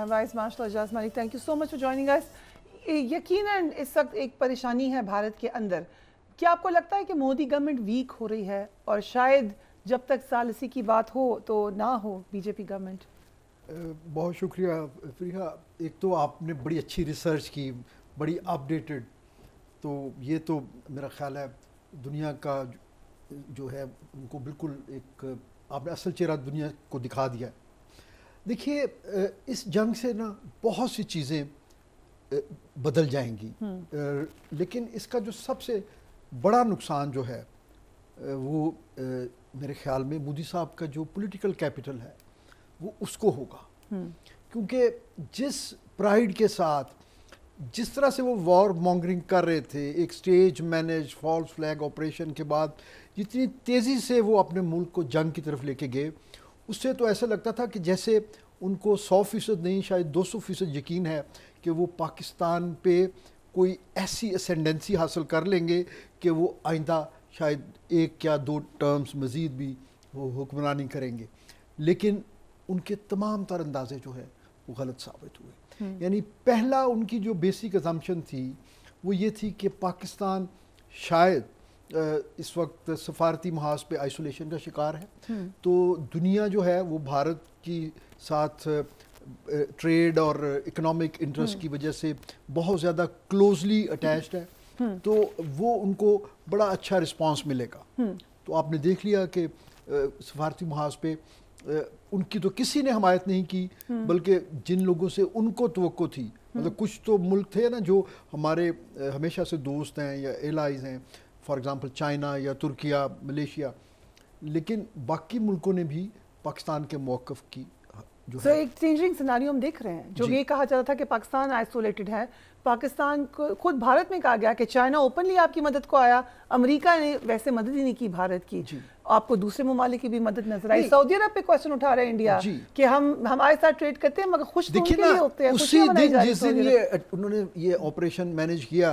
Voice marshal Ijaz Malik, thank you so much for joining us. یقیناً اس وقت ایک پریشانی ہے بھارت کے اندر. کیا آپ کو لگتا ہے کہ مودی گورنمنٹ ویک ہو رہی ہے اور شاید جب تک ثالثی کی بات ہو تو نہ ہو بی جے پی گورنمنٹ؟ بہت شکریہ فریحہ. ایک تو آپ نے بڑی اچھی ریسرچ کی, بڑی اپ ڈیٹڈ, تو یہ تو میرا خیال ہے دنیا کا جو ہے ان کو بالکل ایک آپ نے اصل چہرہ دنیا کو دکھا دیا ہے. دیکھیے اس جنگ سے نا بہت سی چیزیں بدل جائیں گی, لیکن اس کا جو سب سے بڑا نقصان جو ہے وہ میرے خیال میں مودی صاحب کا جو پولیٹیکل کیپٹل ہے وہ اس کو ہوگا. کیونکہ جس پرائیڈ کے ساتھ جس طرح سے وہ وار مانگرنگ کر رہے تھے, ایک stage manage false flag operation کے بعد جتنی تیزی سے وہ اپنے ملک کو جنگ کی طرف لے کے گئے, اس سے تو ایسا لگتا تھا کہ جیسے ان کو 100% نہیں شاید 200% یقین ہے کہ وہ پاکستان پہ کوئی ایسی اسینڈنسی حاصل کر لیں گے کہ وہ آئندہ شاید 1 یا 2 ٹرمز مزید بھی وہ حکمرانی کریں گے. لیکن ان کے تمام تر اندازے جو ہے وہ غلط ثابت ہوئے. یعنی پہلا ان کی جو بیسک ازمپشن تھی وہ یہ تھی کہ پاکستان شاید اس وقت سفارتی محاذ پہ آئسولیشن کا شکار ہے, تو دنیا جو ہے وہ بھارت کی ساتھ ٹریڈ اور اکنامک انٹرسٹ کی وجہ سے بہت زیادہ کلوزلی اٹیچڈ ہے, تو وہ ان کو بڑا اچھا رسپانس ملے گا. تو آپ نے دیکھ لیا کہ سفارتی محاذ پہ ان کی تو کسی نے حمایت نہیں کی, بلکہ جن لوگوں سے ان کو توقع تھی, مطلب کچھ تو ملک تھے نا جو ہمارے ہمیشہ سے دوست ہیں یا ایلائز ہیں, فار ایگزامپل چائنا یا ترکیہ, ملیشیا, لیکن باقی ملکوں نے بھی پاکستان کے موقف کی جو ہے ایک چینجنگ سیناریو ہم دیکھ رہے ہیں. جو یہ کہا جاتا تھا کہ پاکستان آئسولیٹڈ ہے, پاکستان کو خود بھارت میں کہا گیا کہ چائنا اوپنلی آپ کی مدد کو آیا, امریکہ نے ویسے مدد ہی نہیں کی بھارت کی, آپ کو دوسرے ممالک کی بھی مدد نظر آئی. سعودی عرب پہ کوشچن اٹھا رہے ہیں انڈیا کہ ہم ہمارے ساتھ ٹریڈ کرتے ہیں مگر خوش تو ان کے لیے ہوتے ہیں. اسی دن جس دن یہ انہوں نے یہ آپریشن مینیج کیا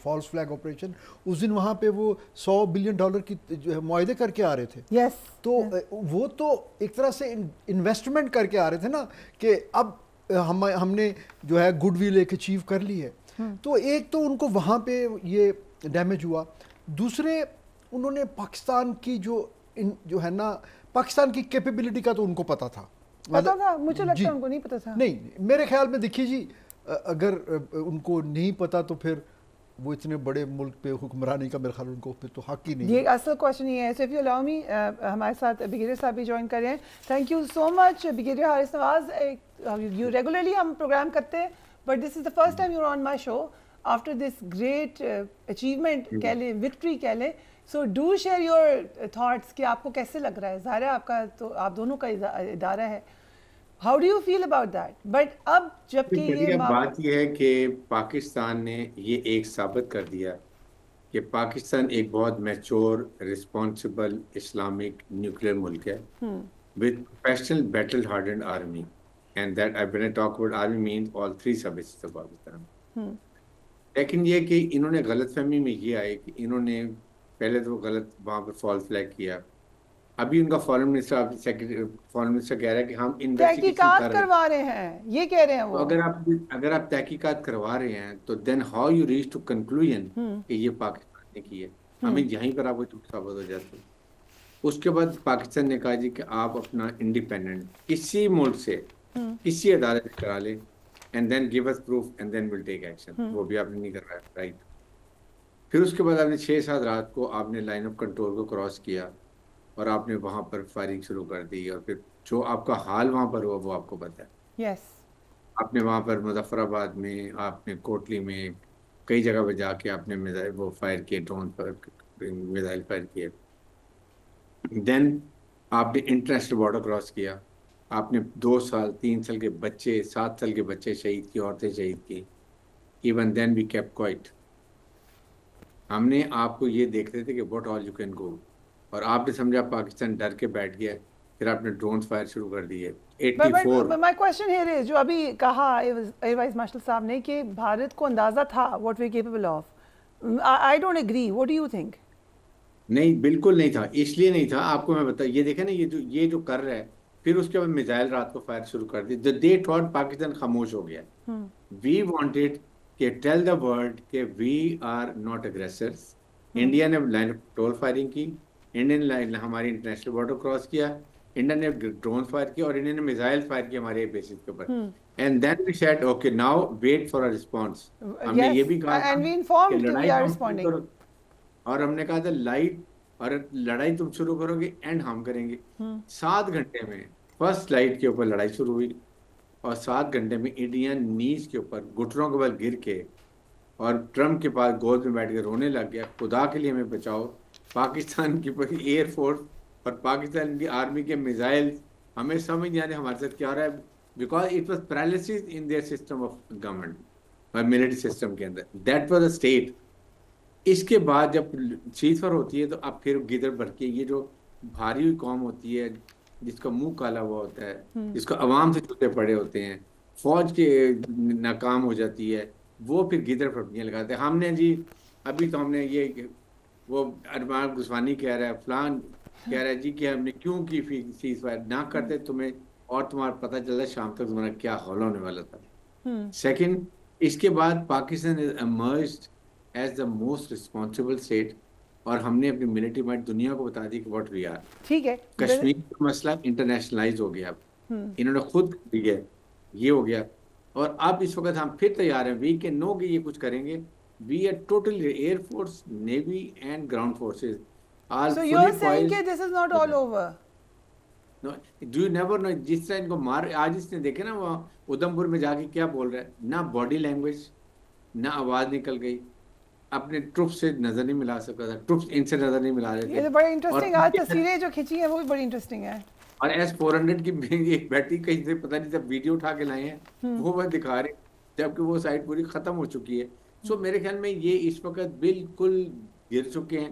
فالس فلیگ آپریشن, اس دن وہاں پہ وہ $100 بلین کی جو ہے معاہدے کر کے آ رہے تھے. تو وہ تو ایک طرح سے انویسٹمنٹ کر کے آ رہے تھے نا کہ اب ہم نے جو ہے گڈ ول ایک اچیو کر لی ہے. تو ایک تو ان کو وہاں پہ یہ ڈیمیج ہوا, دوسرے انہوں نے پاکستان کی جو ہے نا پاکستان کی کیپیبلٹی کا تو ان کو پتا تھا. مجھے لگتا ہے ان کو نہیں پتا تھا. نہیں, میرے خیال میں دیکھیے جی, اگر ان کو نہیں پتا تو پھر وہ اتنے بڑے ملک پہ حکمرانی کا میرے خیال ان کو پھر تو حق ہی نہیں. یہ اصل کوشچن یہ ہے. So if you allow me, ہمارے ساتھ بریگیڈیئر صاحب بھی جوائن کر رہے ہیں. Thank you so much brigadier Haris Nawaz. You regularly ہم پروگرام کرتے ہیں, but this is the first time you're on my show after this great achievement کہہ لیں, victory کہہ لیں. So do share your thoughts کہ آپ کو کیسے لگ رہا ہے. ظاہر ہے آپ کا تو آپ دونوں کا ادارہ ہے. How do you feel about that? But اب جب کہ یہ بات یہ ہے کہ پاکستان نے یہ ایک ثابت کر دیا کہ پاکستان ایک بہت میچور ریسپانسبل اسلامک نیوکلیئر ملک ہے with professional battle hardened army, and that when I talk about army means all 3 services of Pakistan. لیکن یہ کہ انہوں نے غلط فہمی میں یہ آئے کہ انہوں نے پہلے تو غلط وہاں پر فالس فلیگ کیا. ابھی ان کا فارن منسٹر کہہ رہا ہے کہ ہم تحقیقات کروا رہے ہیں, یہ کہہ رہے ہیں وہ. اگر آپ تحقیقات کروا رہے ہیں تو then how you reach to conclusion کہ یہ پاکستان نے کی ہے, ہمیں یہیں پر آپ کو جھوٹ ثابت ہو جاتا ہے. اس کے بعد پاکستان نے کہا جی کہ آپ اپنا انڈیپینڈنٹ کسی ملک سے کسی عدالت سے کرا لیں and then give us proof and then we'll take action. وہ بھی آپ نے نہیں کر رہا ہے, رائٹ. پھر اس کے بعد آپ نے 6-7 رات کو آپ نے لائن آف کنٹرول کو کراس کیا اور آپ نے وہاں پر فائرنگ شروع کر دی, اور پھر جو آپ کا حال وہاں پر ہوا وہ آپ کو پتہ ہے. آپ نے وہاں پر مظفر آباد میں, آپ نے کوٹلی میں, کئی جگہ پہ جا کے آپ نے میزائل وہ فائر کیے, ڈرون پر میزائل فائر کیے. دین آپ نے انٹرنیشنل بارڈر کراس کیا, آپ نے 2 سال 3 سال کے بچے 7 سال کے بچے شہید کی, عورتیں شہید کی. Even then we keep quiet. ہم نے آپ کو یہ دیکھ رہے تھے کہ what all you can go, اور آپ نے سمجھا پاکستان ڈر کے بیٹھ گیا, پھر آپ نے ڈرون فائر شروع کر دیے. 84 My question here is, جو ابھی کہا ایئر وائس مارشل صاحب نے کہ بھارت کو اندازہ تھا what we are capable of. I don't agree. What do you think? نہیں, بالکل نہیں تھا. اس لیے نہیں تھا, آپ کو میں بتا, یہ دیکھیں نا, یہ جو کر رہا ہے پھر اس کے بعد میزائل رات کو فائر شروع کر دی. دے تھاٹ پاکستان خاموش ہو گیا. وی وانٹیڈ کہ ٹیل دا ورلڈ کہ we are not aggressors. India نے لائن آف کنٹرول فائرنگ کی, انڈیا نے ہماری انٹرنیشنل بارڈر کراس کیا, انڈیا نے ڈرون فائر کیا, اور انڈیا نے میزائل فائر کیا ہمارے بیسز کے اوپر. And then we said okay now wait for a response. ہم نے یہ بھی کہا کہ لڑائی, اور ہم نے کہا تھا لائٹ اور لڑائی تم شروع کرو گے اینڈ ہم کریں گے. 7 گھنٹے میں فرسٹ لائٹ کے اوپر لڑائی شروع ہوئی, اور 7 گھنٹے میں انڈین نیز کے اوپر گھٹنوں کے بل گر کے اور ٹرمپ کے پاس گود میں بیٹھ کے رونے لگ گیا, خدا کے لیے ہمیں بچاؤ. پاکستان کی ایئر فورس اور پاکستان کی آرمی کے میزائل ہمیں سمجھ نہیں آ رہے ہمارے ساتھ کیا ہو رہا ہے, because it was paralysis in their system of government اور ملٹری سسٹم کے اندر. That was a state. اس کے بعد جب سیز فائر ہوتی ہے تو اب پھر گدڑ بھر کے یہ جو بھاری ہوئی قوم ہوتی ہے جس کا منہ کالا ہوا ہوتا ہے, جس کو عوام سے چھوٹے پڑے ہوتے ہیں, فوج کے ناکام ہو جاتی ہے, وہ پھر گدڑ پھٹکیاں لگاتے ہیں. ہم نے جی ابھی تو ہم نے یہ وہ ارمان گسوانی کہہ رہا ہے, فلان کہہ رہا ہے جی کہ ہم نے کیوں کی سیز فائر, نہ کرتے تمہیں اور تمہارا پتہ چلتا شام تک تمہارا کیا حال ہونے والا تھا. سیکنڈ, اس کے بعد Pakistan is emerged as the most responsible state, اور ہم نے اپنی ملٹری مائٹ دنیا کو بتا دی کہ واٹ وی آر. ٹھیک ہے, کشمیر کا مسئلہ انٹرنیشنلائز ہو گیا, اب انہوں نے خود دیا, یہ ہو گیا. اور اب اس وقت ہم پھر تیار ہیں, وی کین نو کہ یہ کچھ کریں گے. We are totally air force, navy and ground forces are so you are saying کہ this is not all over. No, do you never know, جس طرح ان کو مار, آج اس نے دیکھے نا وہاں ادھمپور میں جا کے کیا بول رہا ہے, نہ باڈی لینگویج, نہ آواز نکل گئی, اپنے ٹروپ سے نظر نہیں ملا سکتا تھا, ٹروپ ان سے نظر نہیں ملا رہے تھے. یہ تو بڑی انٹرسٹنگ آج تصویریں جو کھینچی ہیں وہ بھی بڑی انٹرسٹنگ ہیں. اور S-400 کی ایک بیٹری کہیں سے پتہ نہیں جب ویڈیو اٹھا کے لائے ہیں وہ بس دکھا رہے, جبکہ وہ سائٹ پوری ختم ہو چکی ہے. سو میرے خیال میں یہ اس وقت بالکل گر چکے ہیں,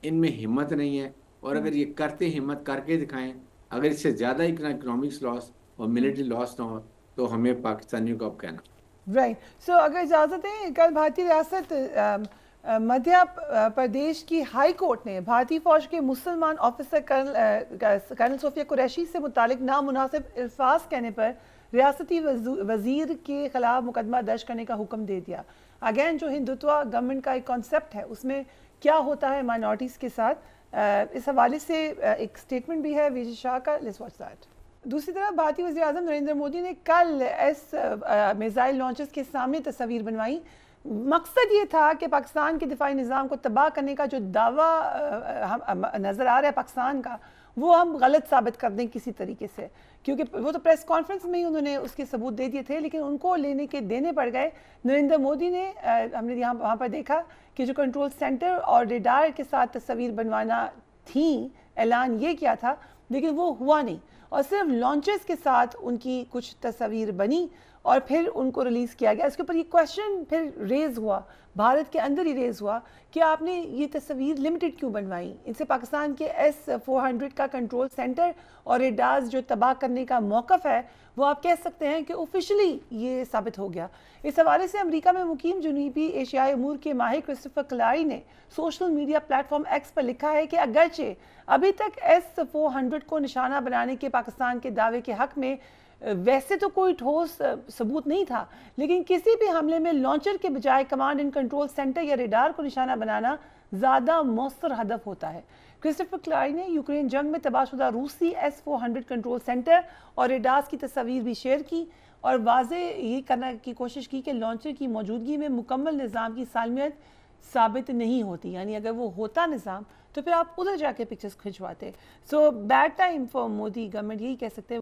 ان میں ہمت نہیں ہے, اور اگر یہ کرتے ہمت کر کے دکھائیں, اگر اس سے زیادہ اکنامکس لاس اور ملٹری لاس نہ ہو تو ہمیں پاکستانیوں کو اب کہنا. رائٹ. سو اگر اجازت ہے, کل بھارتی ریاست مدھیہ پردیش کی ہائی کورٹ نے بھارتی فوج کے مسلمان آفیسر کرنل صوفیہ قریشی سے متعلق نامناسب الفاظ کہنے پر ریاستی وزیر کے خلاف مقدمہ درج کرنے کا حکم دے دیا. اگین جو ہندوتوا گورنمنٹ کا ایک کانسیپٹ ہے اس میں کیا ہوتا ہے مائنورٹیز کے ساتھ, اس حوالے سے ایک سٹیٹمنٹ بھی ہے وجے شاہ کا, لیٹس واچ دیٹ. دوسری طرف بھارتی وزیر اعظم نریندر مودی نے کل میزائل لانچز کے سامنے تصاویر بنوائی. مقصد یہ تھا کہ پاکستان کے دفاعی نظام کو تباہ کرنے کا جو دعویٰ نظر آ رہا ہے پاکستان کا, وہ ہم غلط ثابت کر دیں کسی طریقے سے, کیونکہ وہ تو پریس کانفرنس میں ہی انہوں نے اس کے ثبوت دے دیے تھے, لیکن ان کو دینے پڑ گئے. نریندر مودی نے, ہم نے وہاں پر دیکھا کہ جو کنٹرول سینٹر اور ریڈار کے ساتھ تصاویر بنوانا تھیں, اعلان یہ کیا تھا, لیکن وہ ہوا نہیں, اور صرف لانچز کے ساتھ ان کی کچھ تصاویر بنی اور پھر ان کو ریلیز کیا گیا. اس کے اوپر یہ کویشچن پھر ریز ہوا, بھارت کے اندر ہی ریز ہوا کہ آپ نے یہ تصاویر لمیٹڈ کیوں بنوائی. ان سے پاکستان کے S-400 کا کنٹرول سینٹر اور ریڈارز جو تباہ کرنے کا موقف ہے وہ آپ کہہ سکتے ہیں کہ آفیشلی یہ ثابت ہو گیا. اس حوالے سے امریکہ میں مقیم جنوبی ایشیائی امور کے ماہر کرسٹوفر کلاری نے social media platform X پر لکھا ہے کہ اگرچہ ابھی تک S-400 کو نشانہ بنانے کے پاکستان کے دعوے کے حق میں ویسے تو کوئی ٹھوس ثبوت نہیں تھا, لیکن کسی بھی حملے میں لانچر کے بجائے کمانڈ اینڈ کنٹرول سینٹر یا ریڈار کو نشانہ بنانا زیادہ مؤثر ہدف ہوتا ہے. کرسٹوفر کلاری نے یوکرین جنگ میں تباہ شدہ روسی S-400 کنٹرول سینٹر اور ریڈارز کی تصاویر بھی شیئر کی, اور واضح یہ کرنے کی کوشش کی کہ لانچر کی موجودگی میں مکمل نظام کی سالمیت ثابت نہیں ہوتی, یعنی اگر وہ ہوتا نظام تو پھر آپ ادھر جا کے پکچرز کھنچواتے. So bad time for Modi government, یہی کہہ سکتے ہیں.